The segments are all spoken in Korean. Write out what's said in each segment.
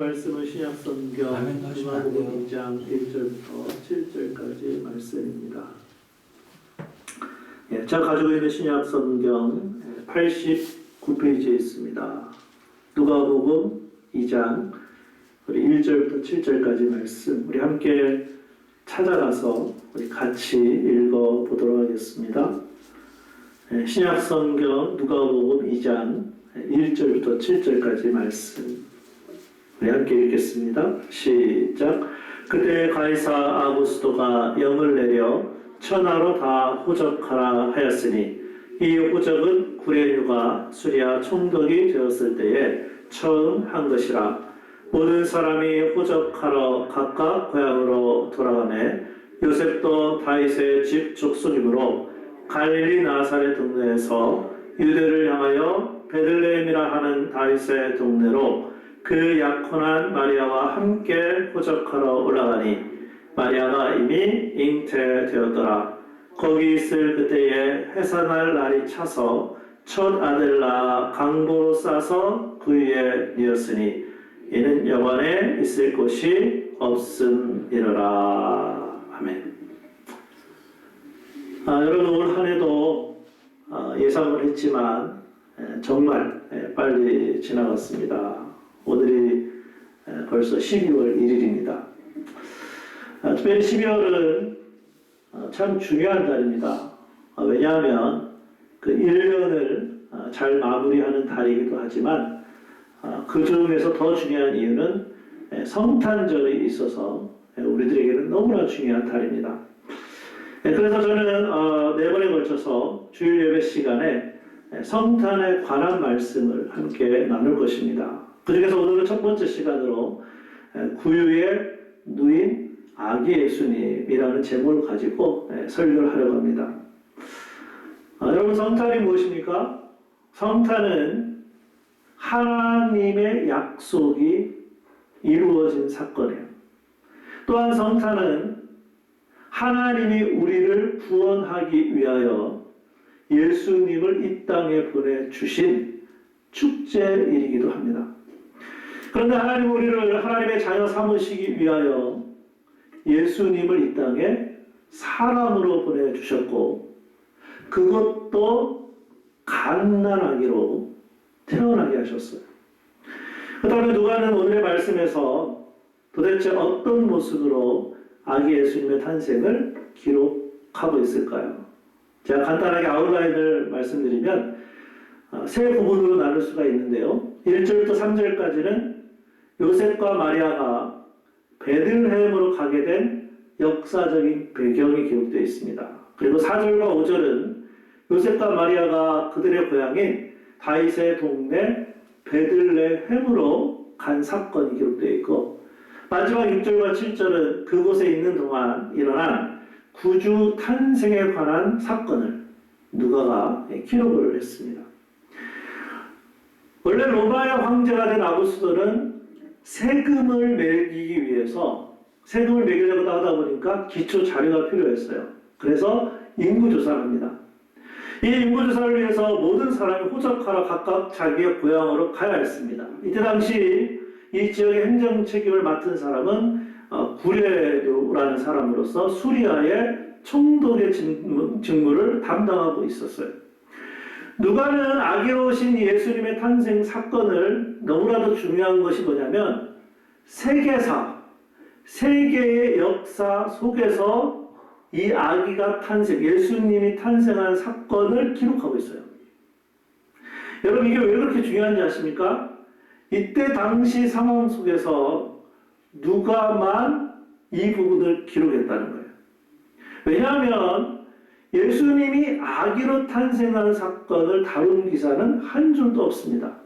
말씀은 신약성경 누가복음 2장 1절부터 7절까지 말씀입니다. 제가 가지고 있는 신약성경 89페이지에 있습니다. 누가복음 2장 1절부터 7절까지 말씀 우리 함께 찾아가서 우리 같이 읽어보도록 하겠습니다. 신약성경 누가복음 2장 1절부터 7절까지 말씀 우리 함께 읽겠습니다. 시작. 그때 가이사 아구스도가 영을 내려 천하로 다 호적하라 하였으니 이 호적은 구레뉴가 수리아 총독이 되었을 때에 처음 한 것이라. 모든 사람이 호적하러 각각 고향으로 돌아가매 요셉도 다윗의 집 족속이므로 갈릴리 나사렛 동네에서 유대를 향하여 베들레헴이라 하는 다윗의 동네로 그 약혼한 마리아와 함께 호적하러 올라가니 마리아가 이미 잉태되었더라. 거기 있을 그때에 해산할 날이 차서 첫 아들 낳아 강보로 싸서 그 위에 뉘었으니 이는 여관에 있을 곳이 없음이러라. 아멘. 여러분 올 한 해도 예상을 했지만 정말 빨리 지나갔습니다. 오늘이 벌써 12월 1일입니다. 특별히 12월은 참 중요한 달입니다. 왜냐하면 그 1년을 잘 마무리하는 달이기도 하지만 그 중에서 더 중요한 이유는 성탄절이 있어서 우리들에게는 너무나 중요한 달입니다. 그래서 저는 4번에 걸쳐서 주일 예배 시간에 성탄에 관한 말씀을 함께 나눌 것입니다. 그 중에서 오늘은 첫 번째 시간으로 구유에 누인 아기 예수님이라는 제목을 가지고 설교를 하려고 합니다. 여러분 성탄이 무엇입니까? 성탄은 하나님의 약속이 이루어진 사건이에요. 또한 성탄은 하나님이 우리를 구원하기 위하여 예수님을 이 땅에 보내주신 축제일이기도 합니다. 그런데 하나님 우리를 하나님의 자녀 삼으시기 위하여 예수님을 이 땅에 사람으로 보내주셨고 그것도 갓난아기로 태어나게 하셨어요. 그 다음에 누가는 오늘의 말씀에서 도대체 어떤 모습으로 아기 예수님의 탄생을 기록하고 있을까요? 제가 간단하게 아웃라인을 말씀드리면 세 부분으로 나눌 수가 있는데요. 1절부터 3절까지는 요셉과 마리아가 베들레헴으로 가게 된 역사적인 배경이 기록되어 있습니다. 그리고 4절과 5절은 요셉과 마리아가 그들의 고향인 다윗의 동네 베들레헴으로 간 사건이 기록되어 있고 마지막 6절과 7절은 그곳에 있는 동안 일어난 구주 탄생에 관한 사건을 누가가 기록을 했습니다. 원래 로마의 황제가 된 아구스도는 세금을 매기기 위해서 세금을 매기려고 하다 보니까 기초 자료가 필요했어요. 그래서 인구조사를 합니다. 이 인구조사를 위해서 모든 사람이 호적하러 각각 자기의 고향으로 가야 했습니다. 이때 당시 이 지역의 행정 책임을 맡은 사람은 구레뉴라는 사람으로서 수리아의 총독의 직무를 담당하고 있었어요. 누가는 아기로 오신 예수님의 탄생 사건을 너무나도 중요한 것이 뭐냐면 세계사, 세계의 역사 속에서 이 아기가 탄생, 예수님이 탄생한 사건을 기록하고 있어요. 여러분 이게 왜 그렇게 중요한지 아십니까? 이때 당시 상황 속에서 누가만 이 부분을 기록했다는 거예요. 왜냐하면 예수님이 아기로 탄생한 사건을 다룬 기사는 한 줄도 없습니다.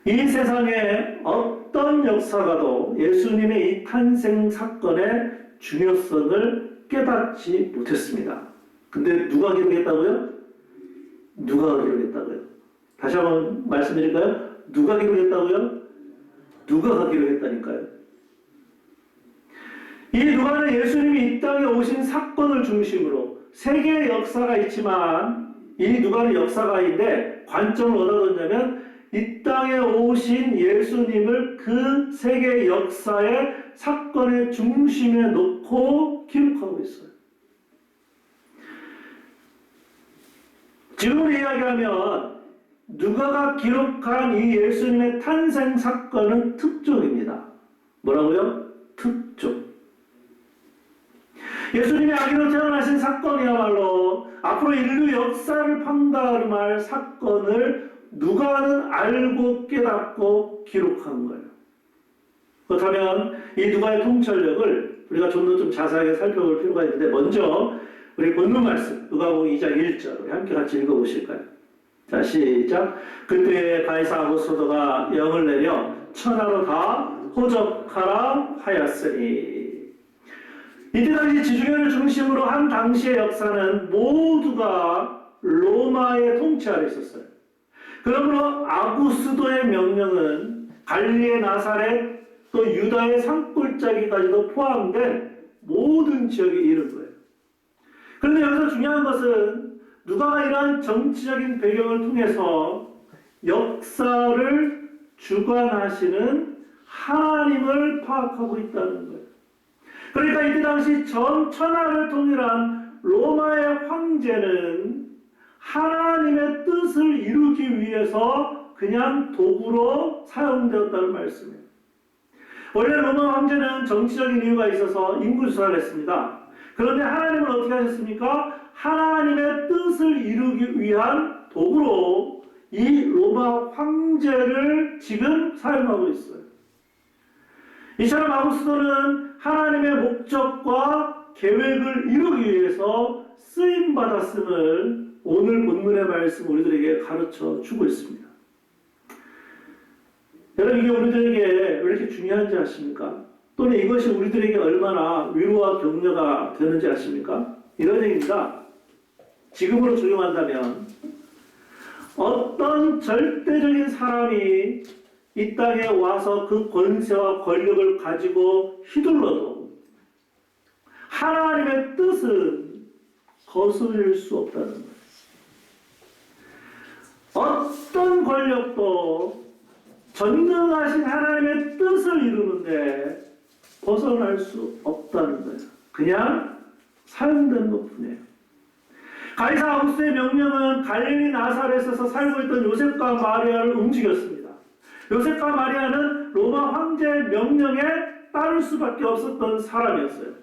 이 세상에 어떤 역사가도 예수님의 이 탄생 사건의 중요성을 깨닫지 못했습니다. 근데 누가 기록했다고요? 누가가 기록했다고요. 다시 한번 말씀드릴까요? 누가 기록했다고요? 누가가 기록했다니까요. 이 누가는 예수님이 이 땅에 오신 사건을 중심으로 세계의 역사가 있지만 이 누가는 역사가인데 관점을 어디다 뒀냐면 이 땅에 오신 예수님을 그 세계 역사의 사건의 중심에 놓고 기록하고 있어요. 지금으로 이야기하면 누가가 기록한 이 예수님의 탄생 사건은 특종입니다. 뭐라고요? 특종. 예수님이 아기로 태어나신 사건이야말로 앞으로 인류 역사를 판가름할 사건을 누가는 알고 깨닫고 기록한 거예요. 그렇다면 이 누가의 통찰력을 우리가 좀 더 자세하게 살펴볼 필요가 있는데, 먼저 우리 본문 말씀 누가복음 2장 1절 우리 함께 같이 읽어보실까요? 자, 시작. 그때 가이사 아구스도가 영을 내려 천하로 다 호적하라 하였으니. 이때 당시 지중해를 중심으로 한 당시의 역사는 모두가 로마의 통치 아래 있었어요. 그러므로 아구스도의 명령은 갈릴리의 나사렛 또 유다의 산골짜기까지도 포함된 모든 지역에 이른 거예요. 그런데 여기서 중요한 것은 누가가 이러한 정치적인 배경을 통해서 역사를 주관하시는 하나님을 파악하고 있다는 거예요. 그러니까 이때 당시 전 천하를 통일한 로마의 황제는 하나님의 뜻을 이루기 위해서 그냥 도구로 사용되었다는 말씀이에요. 원래 로마 황제는 정치적인 이유가 있어서 인구수사를 했습니다. 그런데 하나님은 어떻게 하셨습니까? 하나님의 뜻을 이루기 위한 도구로 이 로마 황제를 지금 사용하고 있어요. 이처럼 아구스도는 하나님의 목적과 계획을 이루기 위해서 쓰임받았음을 오늘 본문의 말씀 우리들에게 가르쳐 주고 있습니다. 여러분, 이게 우리들에게 왜 이렇게 중요한지 아십니까? 또는 이것이 우리들에게 얼마나 위로와 격려가 되는지 아십니까? 이런 얘기입니다. 지금으로 적용한다면 어떤 절대적인 사람이 이 땅에 와서 그 권세와 권력을 가지고 휘둘러도 하나님의 뜻은 거스릴 수 없다는 거예요. 어떤 권력도 전능하신 하나님의 뜻을 이루는데 벗어날 수 없다는 거예요. 그냥 사용되는 것뿐이에요. 가이사 아구스도의 명령은 갈릴리 나사렛에서 살고 있던 요셉과 마리아를 움직였습니다. 요셉과 마리아는 로마 황제의 명령에 따를 수밖에 없었던 사람이었어요.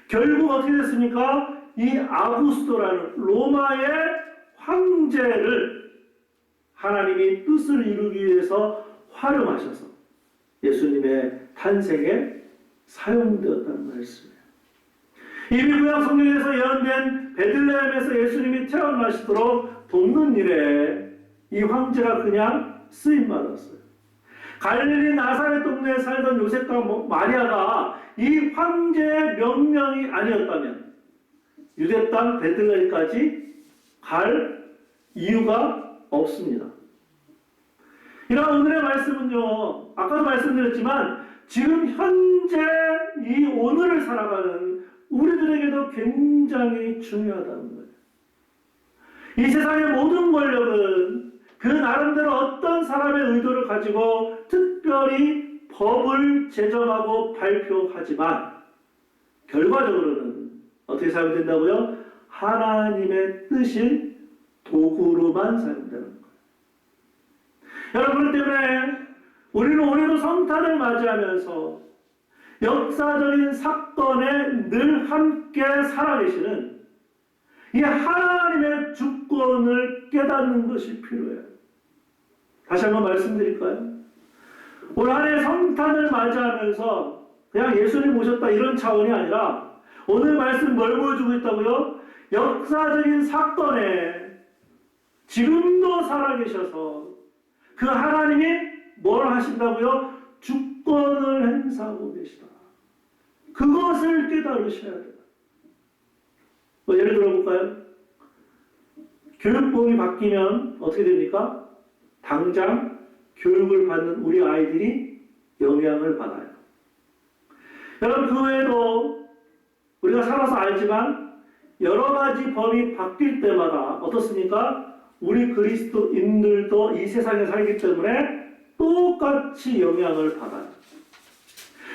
결국 어떻게 됐습니까? 이 아구스도라는 로마의 황제를 하나님이 뜻을 이루기 위해서 활용하셔서 예수님의 탄생에 사용되었다는 말씀이에요. 이미 구약 성경에서 예언된 베들레헴에서 예수님이 태어나시도록 돕는 일에 이 황제가 그냥 쓰임받았어요. 갈릴리 나사렛 동네에 살던 요셉과 마리아가 이 황제의 명령이 아니었다면 유대 땅 베들레헴까지 갈 이유가 없습니다. 이런 오늘의 말씀은요, 아까도 말씀드렸지만 지금 현재 이 오늘을 살아가는 우리들에게도 굉장히 중요하다는 거예요. 이 세상의 모든 권력은 그 나름대로 어떤 사람의 의도를 가지고 특별히 법을 제정하고 발표하지만 결과적으로는 어떻게 사용된다고요? 하나님의 뜻인 도구로만 사용되는 거예요. 여러분 때문에 우리는 올해도 성탄을 맞이하면서 역사적인 사건에 늘 함께 살아계시는 이 하나님의 주권을 깨닫는 것이 필요해요. 다시 한번 말씀드릴까요? 올 한 해 성탄을 맞이하면서 그냥 예수님 모셨다 이런 차원이 아니라 오늘 말씀 뭘 보여주고 있다고요? 역사적인 사건에 지금도 살아계셔서 그 하나님이 뭘 하신다고요? 주권을 행사하고 계시다. 그것을 깨달으셔야 돼요. 예를 들어볼까요? 교육법이 바뀌면 어떻게 됩니까? 당장 교육을 받는 우리 아이들이 영향을 받아요. 여러분, 그 외에도 우리가 살아서 알지만 여러 가지 법이 바뀔 때마다 어떻습니까? 우리 그리스도인들도 이 세상에 살기 때문에 똑같이 영향을 받아요.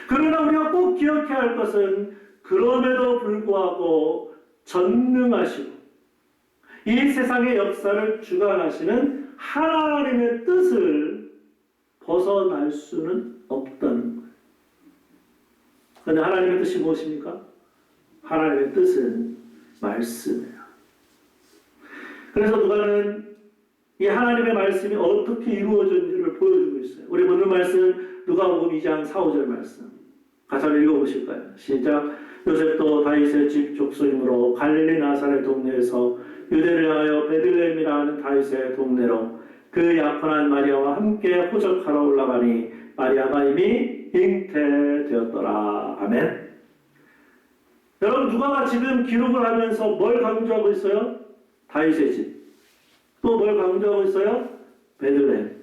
그러나 우리가 꼭 기억해야 할 것은 그럼에도 불구하고 전능하시고 이 세상의 역사를 주관하시는 하나님의 뜻을 벗어날 수는 없다는 거예요. 그런데 하나님의 뜻이 무엇입니까? 하나님의 뜻은 말씀이에요. 그래서 누가는 이 하나님의 말씀이 어떻게 이루어졌는지를 보여주고 있어요. 우리 본문 말씀 누가복음 2장 4, 5절 말씀 같이 한번 읽어보실까요? 시작. 요셉도 다윗의 집 족속이므로 갈릴리 나사렛 동네에서 유대를 향하여 베들레헴이라 하는 다윗의 동네로 그 약혼한 마리아와 함께 호적하러 올라가니 마리아가 이미 잉태되었더라. 아멘. 여러분, 누가가 지금 기록을 하면서 뭘 강조하고 있어요? 다윗의 집. 또 뭘 강조하고 있어요? 베들레헴.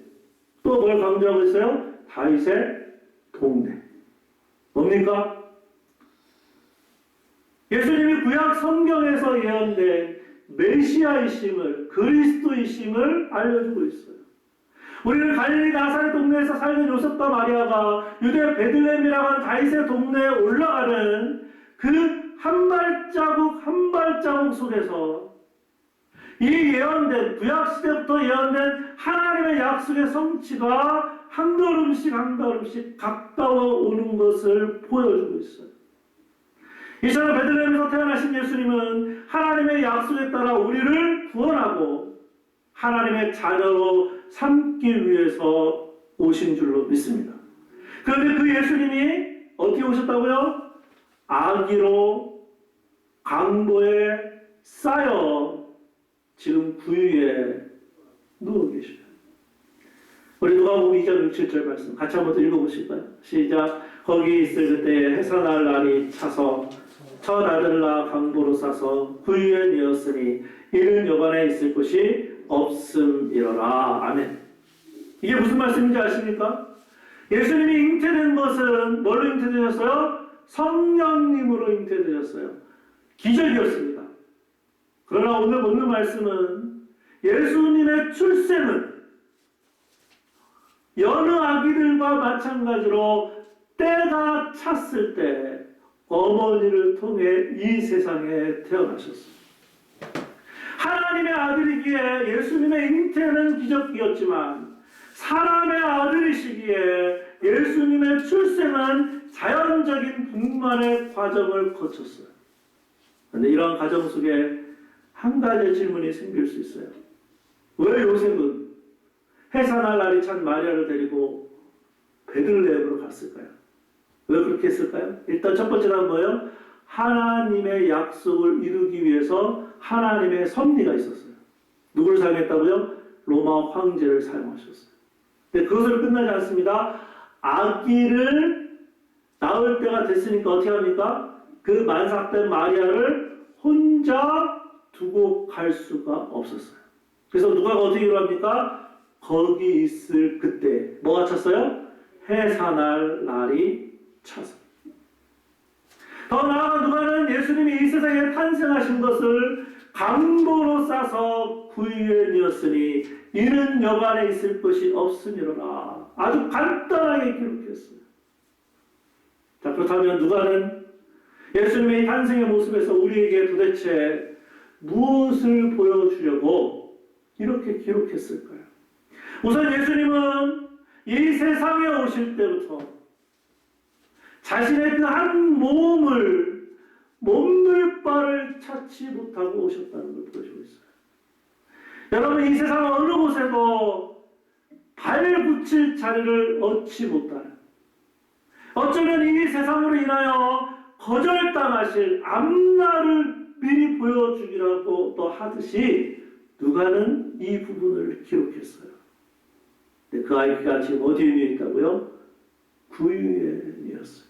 또 뭘 강조하고 있어요? 다윗의 동네. 뭡니까? 예수님이 구약 성경에서 예언된 메시아이심을, 그리스도이심을 알려주고 있어요. 우리는 갈릴리 나사렛 동네에서 살던 요셉과 마리아가 유대 베들레헴이라고 하는 다윗의 동네에 올라가는 그 한 발자국 한 발자국 속에서 이 예언된, 구약시대부터 예언된 하나님의 약속의 성취가 한 걸음씩 한 걸음씩 가까워 오는 것을 보여주고 있어요. 이처럼 베들레헴에서 태어나신 예수님은 하나님의 약속에 따라 우리를 구원하고 하나님의 자녀로 삼기 위해서 오신 줄로 믿습니다. 그런데 그 예수님이 어떻게 오셨다고요? 아기로 강보에 쌓여 지금 구유에 누워 계셔요. 우리 누가복음 2장 6, 7절 말씀 같이 한번 더 읽어보실까요? 시작. 거기 있을 그때에 해산할 날이 차서 첫 아들을 낳아 강보로 싸서 구유에 뉘었으니 이는 여관에 있을 곳이 없음이로라. 아멘. 이게 무슨 말씀인지 아십니까? 예수님이 잉태된 것은 뭘로 잉태되셨어요? 성령님으로 잉태되셨어요. 기적이었습니다. 그러나 오늘 본문 말씀은 예수님의 출생은 여느 아기들과 마찬가지로 때가 찼을 때 어머니를 통해 이 세상에 태어나셨습니다. 하나님의 아들이기에 예수님의 잉태는 기적이었지만 사람의 아들이시기에 예수님의 출생은 자연적인 분만의 과정을 거쳤어요. 그런데 이러한 과정 속에 한 가지 질문이 생길 수 있어요. 왜 요셉은 해산할 날이 찬 마리아를 데리고 베들레헴으로 갔을까요? 왜 그렇게 했을까요? 일단 첫 번째는 뭐예요? 하나님의 약속을 이루기 위해서 하나님의 섭리가 있었어요. 누구를 사용했다고요? 로마 황제를 사용하셨어요. 근데 그것으로 끝나지 않습니다. 아기를 낳을 때가 됐으니까 어떻게 합니까? 그 만삭된 마리아를 혼자 두고 갈 수가 없었어요. 그래서 누가가 어떻게 일합니까? 거기 있을 그때 뭐가 찼어요? 해산할 날이 차서. 더 나아가 누가는 예수님이 이 세상에 탄생하신 것을 강보로 싸서 구유에 뉘었으니 이는 여관에 있을 것이 없으니로라. 아주 간단하게 기록했어요. 자, 그렇다면 누가는 예수님의 탄생의 모습에서 우리에게 도대체 무엇을 보여주려고 이렇게 기록했을까요? 우선 예수님은 이 세상에 오실 때부터 자신의 그 한 몸둘 바를 찾지 못하고 오셨다는 걸 보여주고 있어요. 여러분, 이 세상 어느 곳에도 발 붙일 자리를 얻지 못하는, 어쩌면 이 세상으로 인하여 거절당하실 앞날을 미리 보여주기라고 또 하듯이 누가는 이 부분을 기록했어요. 근데 그 아이가 지금 어디에 누워 있다고요? 구유에 누웠어요.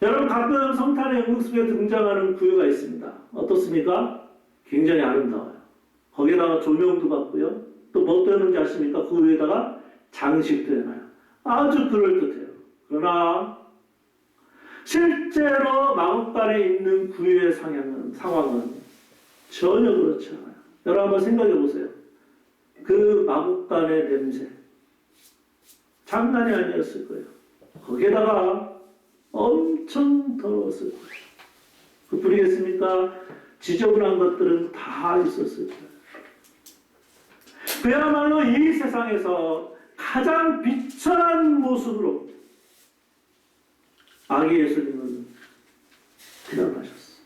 여러분, 가끔 성탄의 연극 속에 등장하는 구유가 있습니다. 어떻습니까? 굉장히 아름다워요. 거기에다가 조명도 받고요. 또 뭐 뜨는지 아십니까? 그 위에다가 장식도 해놔요. 아주 그럴듯해요. 그러나 실제로 마법관에 있는 구유의 상황은 전혀 그렇지 않아요. 여러분 한번 생각해 보세요. 그 마국간의 냄새 장난이 아니었을 거예요. 거기에다가 엄청 더러웠을 거예요. 그뿐이겠습니까? 지저분한 것들은 다 있었을 거예요. 그야말로 이 세상에서 가장 비천한 모습으로 아기 예수님은 태어나셨어요.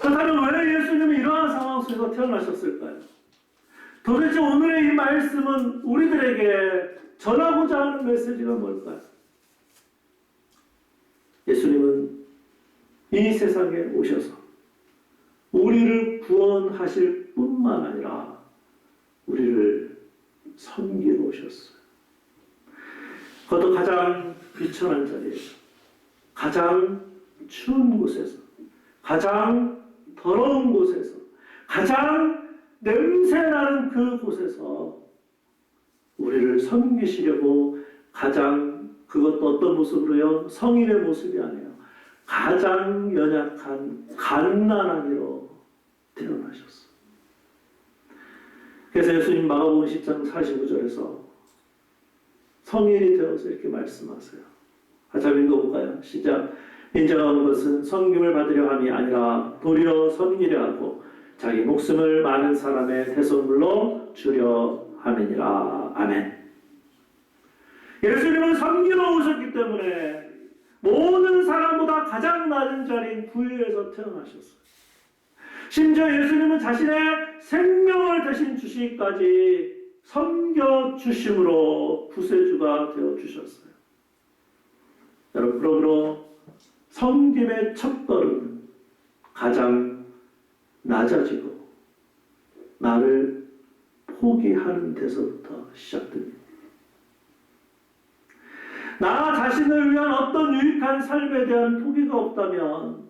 그렇다면 왜 예수님은 이러한 상황 속에서 태어나셨을까요? 도대체 오늘의 이 말씀은 우리들에게 전하고자 하는 메시지가 뭘까요? 예수님은 이 세상에 오셔서 우리를 구원하실 뿐만 아니라 우리를 섬기러 오셨어요. 그것도 가장 비천한 자리에서, 가장 추운 곳에서, 가장 더러운 곳에서, 가장 냄새나는 그 곳에서 우리를 섬기시려고 가장, 그것도 어떤 모습으로요? 성인의 모습이 아니에요. 가장 연약한 갓난아기로 태어나셨어요. 그래서 예수님 마가복음 10장 49절에서 성인이 되어서 이렇게 말씀하세요. 같이 한번 읽어볼까요? 시작. 인자가 온 것은 섬김을 받으려 함이 아니라 도리어 섬기려 하고 자기 목숨을 많은 사람의 대속물로 주려 함이니라. 아멘. 예수님은 섬기러 오셨기 때문에 모든 사람보다 가장 낮은 자리인 구유에서 태어나셨어요. 심지어 예수님은 자신의 생명을 대신 주시기까지 섬겨주심으로 구세주가 되어주셨어요. 여러분, 그러므로 섬김의 첫걸음은 가장 낮아지고 나를 포기하는 데서부터 시작됩니다. 나 자신을 위한 어떤 유익한 삶에 대한 포기가 없다면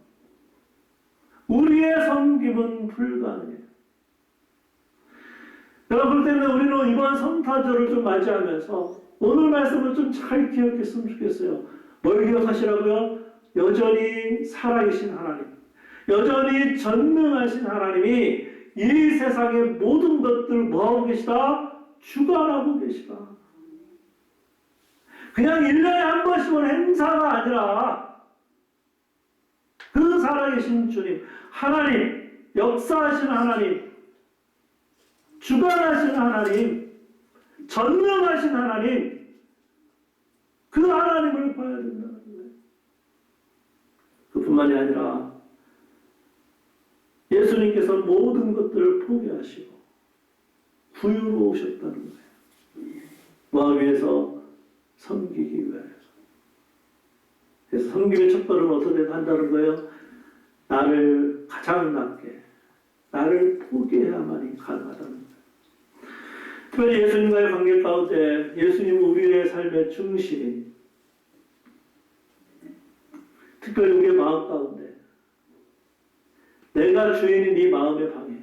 우리의 섬김은 불가능해요. 여러분, 그렇기 때문에 우리는 이번 성탄절을 좀 맞이하면서 오늘 말씀을 좀 잘 기억했으면 좋겠어요. 뭘 기억하시라고요? 여전히 살아계신 하나님, 여전히 전능하신 하나님이 이 세상의 모든 것들을 뭐하고 계시다? 주관하고 계시다. 그냥 1년에 한 번씩 오는 행사가 아니라 그 살아계신 주님, 하나님, 역사하신 하나님, 주관하신 하나님, 전능하신 하나님, 그 하나님을 봐야 된다는 거예요. 그뿐만이 아니라 예수님께서 모든 것들을 포기하시고 구유로 오셨다는 거예요. 뭐하기 위해서? 섬기기 위해서. 그래서 섬김의 첫걸음은 어떻게 한다는 거예요? 나를 가장 낮게, 나를 포기해야만이 가능하다는 거예요. 특별히 예수님과의 관계 가운데 예수님은 우리의 삶의 중심인, 특별히 우리의 마음 가운데 내가 주인인 이 마음의 방에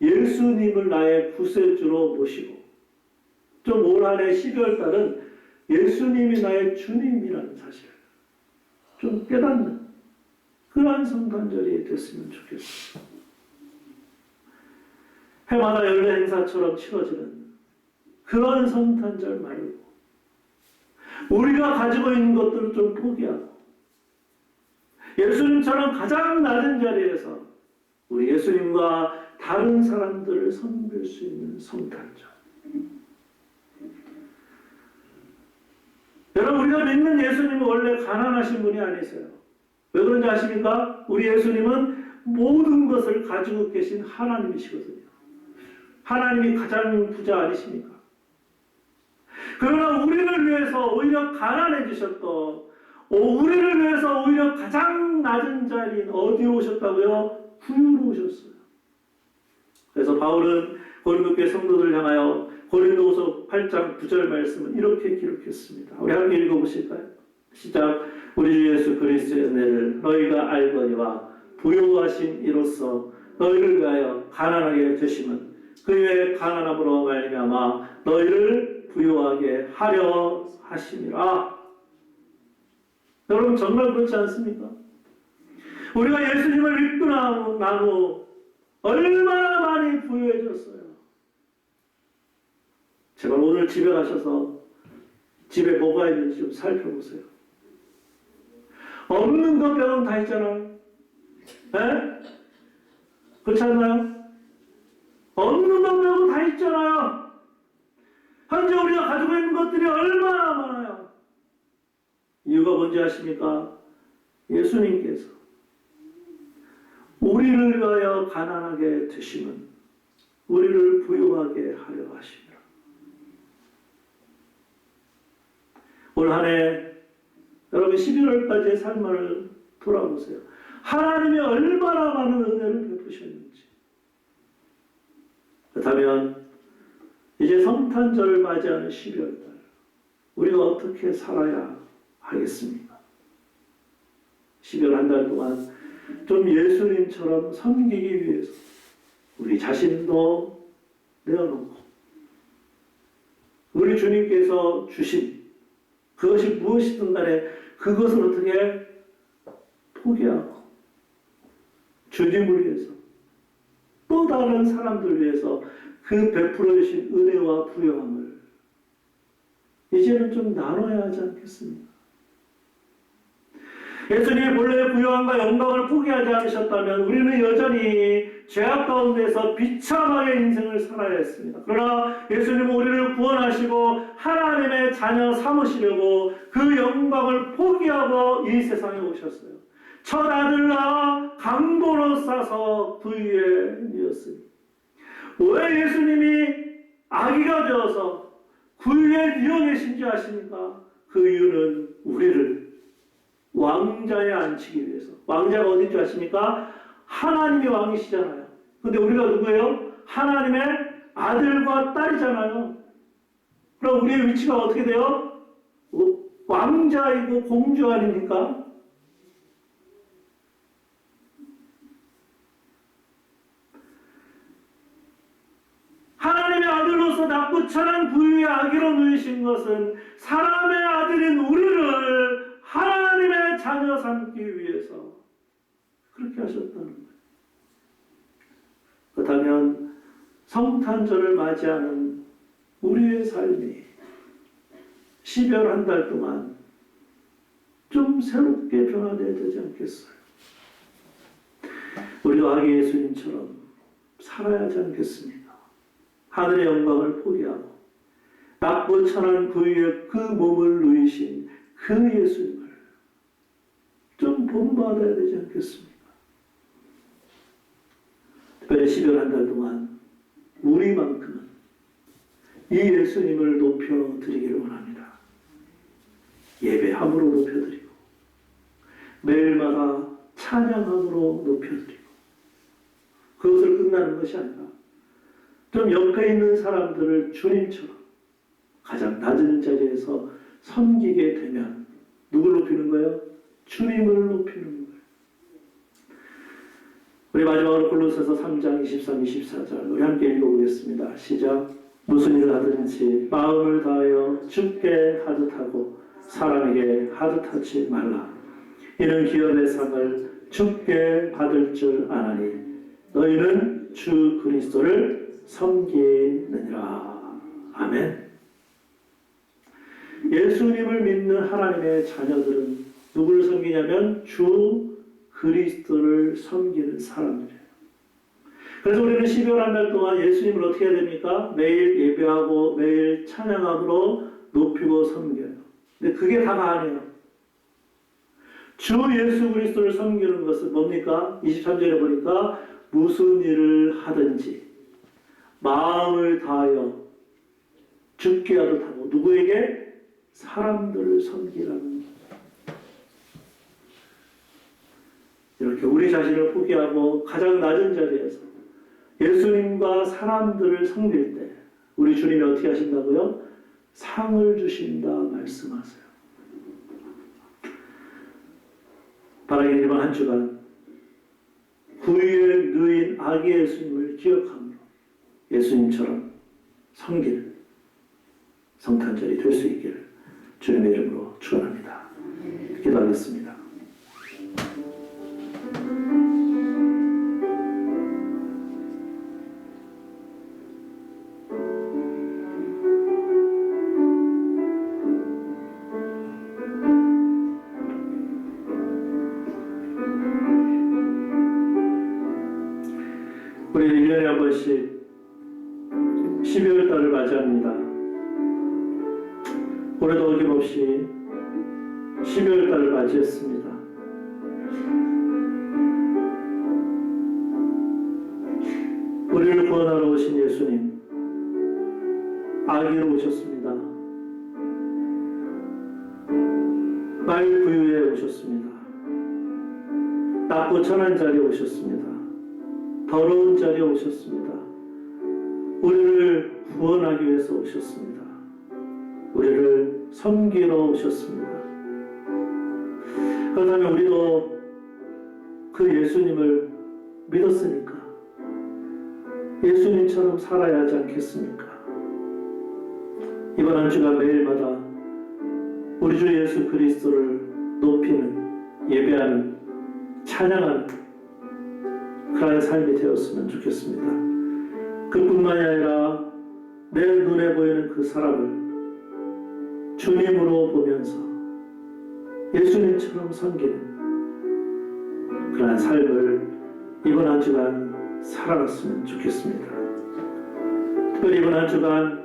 예수님을 나의 구세주로 모시고, 좀 올 한해 12월 달은 예수님이 나의 주님이라는 사실을 좀 깨닫는 그러한 성탄절이 됐으면 좋겠어요. 해마다 연례 행사처럼 치러지는 그런 성탄절 말고 우리가 가지고 있는 것들을 좀 포기하고 예수님처럼 가장 낮은 자리에서 우리 예수님과 다른 사람들을 섬길 수 있는 성탄절. 여러분, 우리가 믿는 예수님은 원래 가난하신 분이 아니세요. 왜 그런지 아십니까? 우리 예수님은 모든 것을 가지고 계신 하나님이시거든요. 하나님이 가장 부자 아니십니까? 그러나 우리를 위해서 오히려 가난해지셨고, 우리를 위해서 오히려 가장 낮은 자리인 어디로 오셨다고요? 구유로 오셨어요. 그래서 바울은 고린도 교회 성도들을 향하여 고린도후서 8장 9절 말씀을 이렇게 기록했습니다. 우리 함께 읽어보실까요? 시작. 우리 주 예수 그리스도의 은혜를 너희가 알거니와 부요하신 이로써 너희를 위하여 가난하게 되심은 그의 가난함으로 말미암아 너희를 부요하게 하려 하심이라. 여러분, 정말 그렇지 않습니까? 우리가 예수님을 믿고 나무 얼마나 많이 부유해졌어요. 제발 오늘 집에 가셔서 집에 뭐가 있는지 좀 살펴보세요. 없는 것 빼고는 다 있잖아요. 네? 그렇지 않나요? 없는 것 빼고 다 있잖아요. 현재 우리가 가지고 있는 것들이 얼마나 많아요. 이유가 뭔지 아십니까? 예수님께서 우리를 위하여 가난하게 되심은 우리를 부유하게 하려 하십니다. 올 한 해 여러분 11월까지의 삶을 돌아보세요. 하나님이 얼마나 많은 은혜를 베푸셨는지. 그렇다면 이제 성탄절을 맞이하는 12월달 우리가 어떻게 살아야 하겠습니까? 12월 한 달 동안 좀 예수님처럼 섬기기 위해서 우리 자신도 내어놓고 우리 주님께서 주신 그것이 무엇이든 간에 그것을 어떻게 포기하고 주님을 위해서 또 다른 사람들 위해서 그 베풀어 주신 은혜와 부요함을 이제는 좀 나눠야 하지 않겠습니까? 예수님이 본래의 부요함과 영광을 포기하지 않으셨다면 우리는 여전히 죄악 가운데서 비참하게 인생을 살아야 했습니다. 그러나 예수님은 우리를 구원하시고 하나님의 자녀 삼으시려고 그 영광을 포기하고 이 세상에 오셨어요. 첫 아들과 강도로 싸서 그 위에 뉘었으니 왜 예수님이 아기가 되어서 그 위에 뉘어 계신지 아십니까? 그 이유는 우리를 왕자에 앉히기 위해서. 왕자가 어딘 줄 아십니까? 하나님의 왕이시잖아요. 근데 우리가 누구예요? 하나님의 아들과 딸이잖아요. 그럼 우리의 위치가 어떻게 돼요? 왕자이고 공주 아닙니까? 하나님의 아들로서 낮고 천한 부유의 아기로 누이신 것은 사람의 아들인 우리를 하나님의 자녀 삼기 위해서 그렇게 하셨다는 거예요. 그렇다면 성탄절을 맞이하는 우리의 삶이 12월 한 달 동안 좀 새롭게 변화되어야 되지 않겠어요? 우리도 아기 예수님처럼 살아야 하지 않겠습니까? 하늘의 영광을 포기하고 낮고 천한 그 위에 그 몸을 누이신 그 예수님을 좀 본받아야 되지 않겠습니까? 특별히 12월 한 달 동안 우리만큼은 이 예수님을 높여드리기를 원합니다. 예배함으로 높여드리고 매일마다 찬양함으로 높여드리고 그것을 끝나는 것이 아니라 좀 옆에 있는 사람들을 주님처럼 가장 낮은 자리에서 섬기게 되면 누굴 높이는 거예요? 주님을 높이는 거예요. 우리 마지막으로 골로새서 3장 23, 24절 우리 함께 읽어보겠습니다. 시작. 무슨 일을 하든지 마음을 다하여 주께 하듯 하고 사람에게 하듯 하지 말라. 이는 기업의 상을 주께 받을 줄 아나니 너희는 주 그리스도를 섬기느니라. 아멘. 예수님을 믿는 하나님의 자녀들은 누구를 섬기냐면 주 그리스도를 섬기는 사람들이에요. 그래서 우리는 12월 한 달 동안 예수님을 어떻게 해야 됩니까? 매일 예배하고 매일 찬양함으로 높이고 섬겨요. 근데 그게 다가 아니에요. 주 예수 그리스도를 섬기는 것은 뭡니까? 23절에 보니까 무슨 일을 하든지 마음을 다하여 죽게 하듯 하고 누구에게? 사람들을 섬기라는 거예요. 이렇게 우리 자신을 포기하고 가장 낮은 자리에서 예수님과 사람들을 섬길 때 우리 주님이 어떻게 하신다고요? 상을 주신다 말씀하세요. 바라기는 이번 한 주간 구유에 누인 아기 예수님을 기억함으로 예수님처럼 섬길 성탄절이 될 수 있기를 주님의 이름으로 축원합니다. 기도하겠습니다. 맞이합니다. 올해도 어김없이 12월 달을 맞이했습니다. 우리를 구원하러 오신 예수님, 아기로 오셨습니다. 말 부유에 오셨습니다. 낮고 천한 자리에 오셨습니다. 더러운 자리에 오셨습니다. 우리를 구원하기 위해서 오셨습니다. 우리를 섬기러 오셨습니다. 그렇다면 우리도 그 예수님을 믿었으니까 예수님처럼 살아야 하지 않겠습니까? 이번 한 주간 매일마다 우리 주 예수 그리스도를 높이는, 예배하는, 찬양하는 그런 삶이 되었으면 좋겠습니다. 그뿐만이 아니라 내 눈에 보이는 그 사람을 주님으로 보면서 예수님처럼 섬기는 그러한 삶을 이번 한 주간 살아갔으면 좋겠습니다. 특별히 이번 한 주간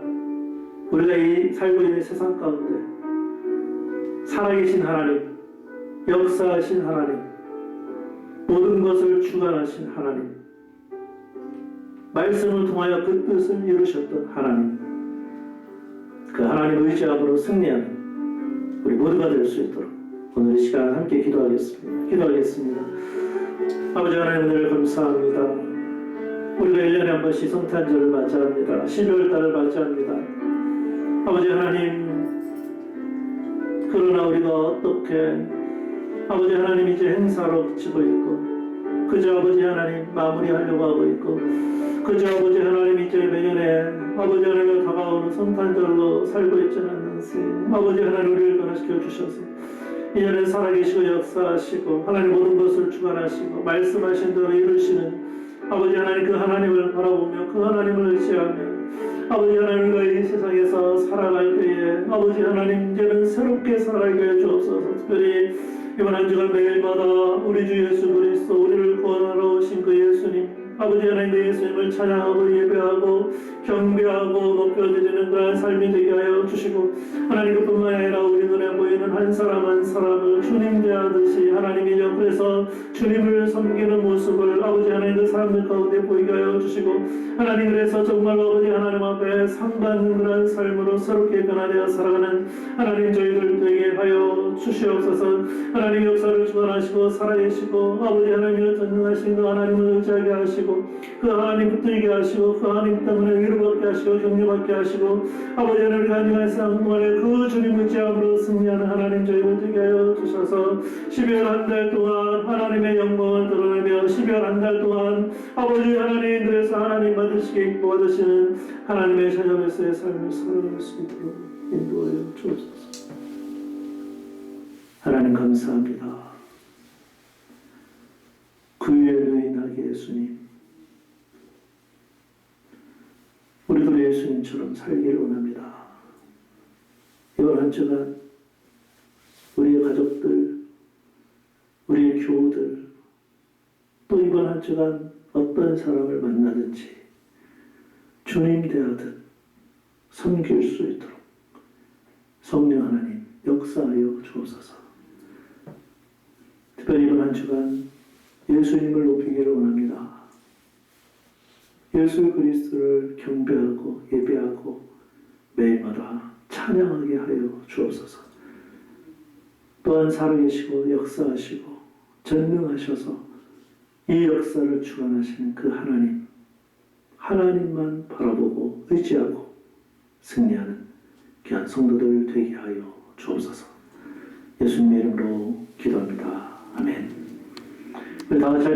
우리가 이 살고 있는 세상 가운데 살아계신 하나님, 역사하신 하나님, 모든 것을 주관하신 하나님, 말씀을 통하여 그 뜻을 이루셨던 하나님, 그 하나님 의지함으로 승리하는 우리 모두가 될 수 있도록 오늘 이 시간 함께 기도하겠습니다. 아버지 하나님, 오늘 감사합니다. 우리가 1년에 한 번씩 성탄절을 맞이합니다. 12월 달을 맞이합니다. 아버지 하나님, 그러나 우리가 어떻게 아버지 하나님 이제 행사로 그치고 있고, 그저 아버지 하나님 마무리하려고 하고 있고, 그저 아버지 하나님 이제 매년에 아버지 하나님을 다가오는 성탄절로 살고 있지는 않는지, 아버지 하나님 우리를 변화시켜 주셔서 이년에 살아계시고 역사하시고 하나님 모든 것을 주관하시고 말씀하신 대로 이루시는 아버지 하나님, 그 하나님을 바라보며 그 하나님을 의지하며 아버지 하나님과 이 세상에서 살아갈 때에 아버지 하나님 이제는 새롭게 살아가게 해 주옵소서. 특별히 이번 한 주간 매일마다 우리 주 예수 그리스도 우리를 구원하러 오신 그 예수님, 아버지 하나님 그 예수님을 찬양하고 예배하고 경배하고 높여드리는 그런 삶이 되게 하여 주시고, 하나님 그뿐만 아니라 우리 눈에 보이는 한 사람 한 사람을 주님 대하듯이 하나님이 옆에서 주님을 섬기는 모습을 아버지 하나님 그 사람들 가운데 보이게 하여 주시고, 하나님 그래서 정말 아버지 하나님 앞에 상받는 그런 삶으로 새롭게 변화되어 살아가는 하나님 저희들 되게 하여 주시옵소서. 하나님 역사를 주관하시고 살아계시고 아버지 하나님을 전능하신 그 하나님을 의지하게 하시고, 그 하나님 붙들게 하시고 그 하나님 때문에 위로받게 하시고 격려받게 하시고 아버지 하나님 간증한 상황에 그 주님 의지함으로 승리하는 하나님 저희를 되게 하여 주셔서 12월 한 달 동안 하나님의 영광을 드러내며 12월 한 달 동안 아버지 하나님 그래서 하나님 받으시게 기뻐 받으시는 하나님의 자녀로서의 삶을 살아갈 수 있도록 인도하여 주옵소서. 하나님 감사합니다. 구유의 의인하게 예수님, 우리도 예수님처럼 살기를 원합니다. 이번 한 주간 우리의 가족들, 우리의 교우들, 또 이번 한 주간 어떤 사람을 만나든지 주님 대하듯 섬길 수 있도록 성령 하나님 역사하여 주옵소서. 특별히 이번 한 주간 예수님을 높이기를 원합니다. 예수 그리스도를 경배하고 예배하고 매일마다 찬양하게 하여 주옵소서. 또한 살아계시고 역사하시고 전능하셔서 이 역사를 주관하시는 그 하나님, 하나님만 바라보고 의지하고 승리하는 귀한 성도들 되게 하여 주옵소서. 예수님의 이름으로 기도합니다. 아멘. 우리 다 같이